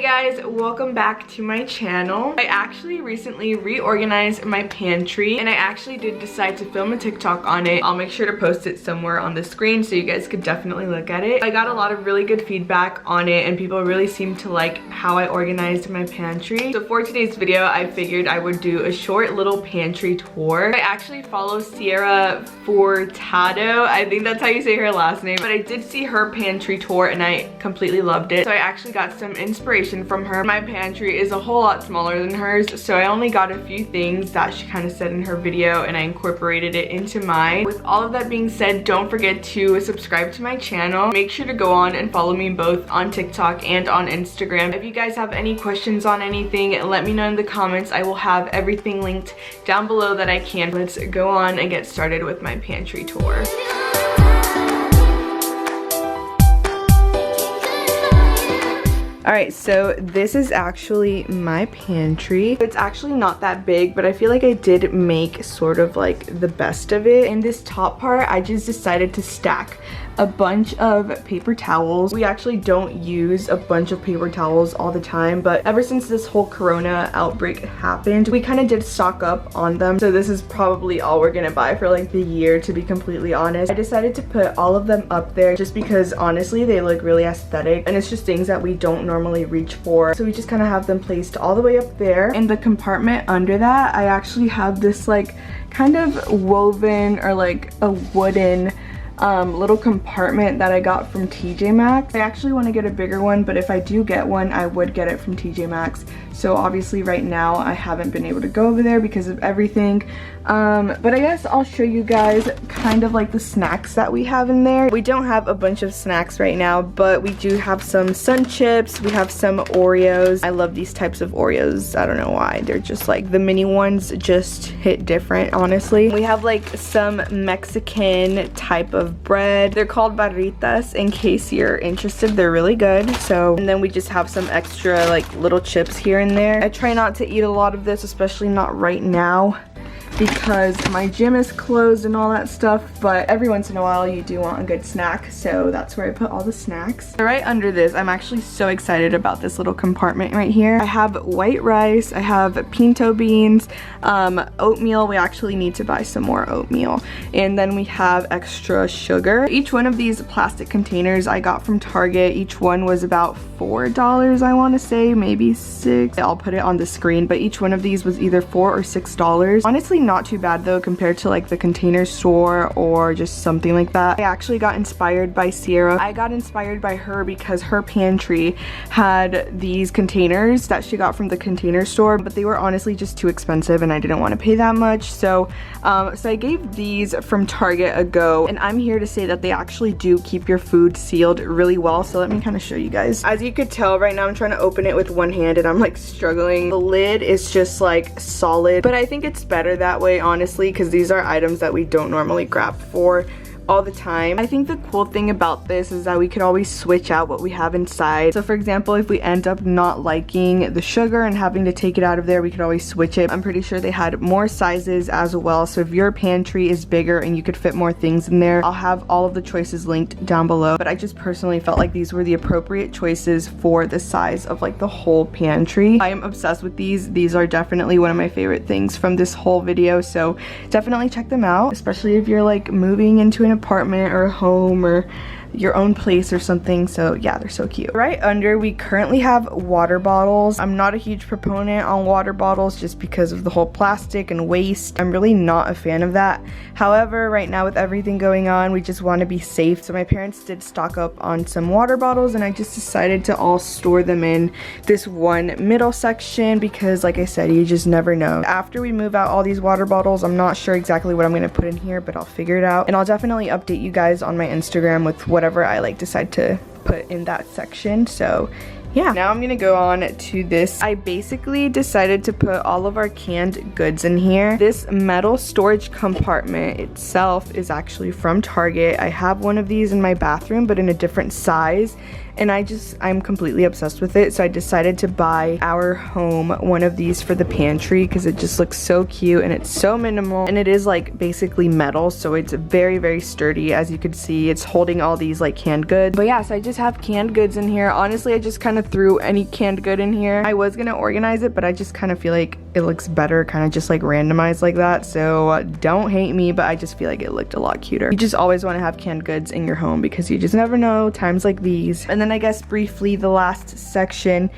Hey guys, welcome back to my channel. I actually recently reorganized my pantry and I actually did decide to film a TikTok on it. I'll make sure to post it somewhere on the screen so you guys could definitely look at it. I got a lot of really good feedback on it and people really seemed to like how I organized my pantry. So for today's video, I figured I would do a short little pantry tour. I actually follow Sierra Furtado. I think that's how you say her last name, but I did see her pantry tour and I completely loved it. So I actually got some inspiration from her. My pantry is a whole lot smaller than hers, so I only got a few things that she kind of said in her video and I incorporated it into mine. With all of that being said, don't forget to subscribe to my channel. Make sure to go on and follow me both on TikTok and on Instagram. If you guys have any questions on anything, let me know in the comments. I will have everything linked down below that I can. Let's go on and get started with my pantry tour. Alright, so this is actually my pantry. It's actually not that big, but I feel like I did make sort of like the best of it. In this top part, I just decided to stack a bunch of paper towels. We actually don't use a bunch of paper towels all the time, but ever since this whole corona outbreak happened, we kind of did stock up on them. So this is probably all we're gonna buy for like the year, to be completely honest. I decided to put all of them up there just because honestly they look really aesthetic and it's just things that we don't normally reach for. So we just kind of have them placed all the way up there. In the compartment under that, I actually have this like kind of woven or like a wooden little compartment that I got from TJ Maxx. I actually want to get a bigger one, but if I do get one, I would get it from TJ Maxx. So obviously right now I haven't been able to go over there because of everything. But I guess I'll show you guys kind of like the snacks that we have in there. We don't have a bunch of snacks right now, but we do have some Sun Chips. We have some Oreos. I love these types of Oreos. I don't know why. They're just like, the mini ones just hit different, honestly. We have like some Mexican type of bread. They're called barritas in case you're interested. They're really good. So, and then we just have some extra like little chips here and there. I try not to eat a lot of this, especially not right now, because my gym is closed and all that stuff, but every once in a while you do want a good snack, so that's where I put all the snacks. So right under this, I'm actually so excited about this little compartment right here. I have white rice, I have pinto beans, oatmeal. We actually need to buy some more oatmeal, and then we have extra sugar. Each one of these plastic containers I got from Target. Each one was about $4, I want to say, maybe $6. I'll put it on the screen, but each one of these was either $4 or $6. Honestly, not too bad though compared to like the Container Store or just something like that. I actually got inspired by Sierra. I got inspired by her because her pantry had these containers that she got from the Container Store, but they were honestly just too expensive and I didn't want to pay that much. So I gave these from Target a go, and I'm here to say that they actually do keep your food sealed really well. So let me kind of show you guys. As you could tell right now, I'm trying to open it with one hand and I'm like struggling. The lid is just like solid, but I think it's better that way, honestly, because these are items that we don't normally grab for all the time. I think the cool thing about this is that we could always switch out what we have inside. So for example, if we end up not liking the sugar and having to take it out of there, we could always switch it. I'm pretty sure they had more sizes as well, so if your pantry is bigger and you could fit more things in there, I'll have all of the choices linked down below. But I just personally felt like these were the appropriate choices for the size of like the whole pantry. I am obsessed with these. These are definitely one of my favorite things from this whole video, so definitely check them out, especially if you're like moving into an apartment or a home or your own place or something. So yeah, they're so cute. Right under, we currently have water bottles. I'm not a huge proponent on water bottles just because of the whole plastic and waste. I'm really not a fan of that. However, right now with everything going on, we just want to be safe. So my parents did stock up on some water bottles and I just decided to all store them in this one middle section because like I said, you just never know. After we move out all these water bottles, I'm not sure exactly what I'm going to put in here, but I'll figure it out. And I'll definitely update you guys on my Instagram with whatever I like decide to put in that section. So yeah, now I'm gonna go on to this. I basically decided to put all of our canned goods in here. This metal storage compartment itself is actually from Target. I have one of these in my bathroom, but in a different size. and I'm completely obsessed with it. So I decided to buy our home one of these for the pantry because it just looks so cute and it's so minimal, and it is like basically metal, so it's very, very sturdy. As you can see, it's holding all these like canned goods. But yeah, so I just have canned goods in here. Honestly, I just kind of of threw any canned good in here. I was gonna organize it, but I just kind of feel like it looks better kind of just like randomized like that. So don't hate me, but I just feel like it looked a lot cuter. You just always want to have canned goods in your home because you just never know times like these. And then I guess briefly the last section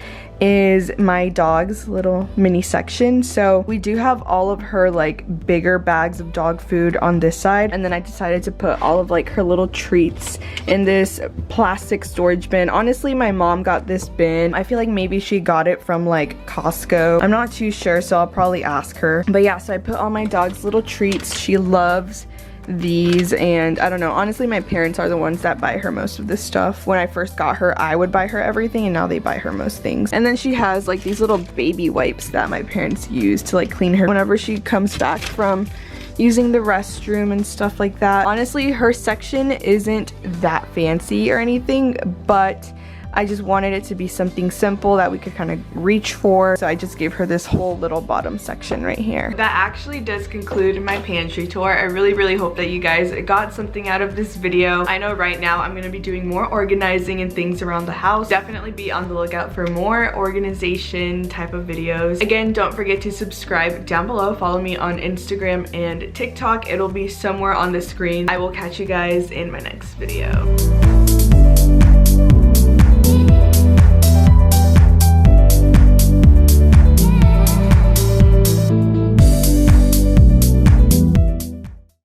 is my dog's little mini section. So we do have all of her like bigger bags of dog food on this side, and then I decided to put all of like her little treats in this plastic storage bin. Honestly, my mom got this bin. I feel like maybe she got it from like Costco. I'm not too sure, so I'll probably ask her. But yeah, so I put all my dog's little treats. She loves these, and I don't know, honestly my parents are the ones that buy her most of this stuff. When I first got her, I would buy her everything, and now they buy her most things. And then she has like these little baby wipes that my parents use to like clean her whenever she comes back from using the restroom and stuff like that. Honestly, her section isn't that fancy or anything, but I just wanted it to be something simple that we could kind of reach for. So I just gave her this whole little bottom section right here. That actually does conclude my pantry tour. I really hope that you guys got something out of this video. I know right now I'm gonna be doing more organizing and things around the house. Definitely be on the lookout for more organization type of videos. Again, don't forget to subscribe down below. Follow me on Instagram and TikTok. It'll be somewhere on the screen. I will catch you guys in my next video.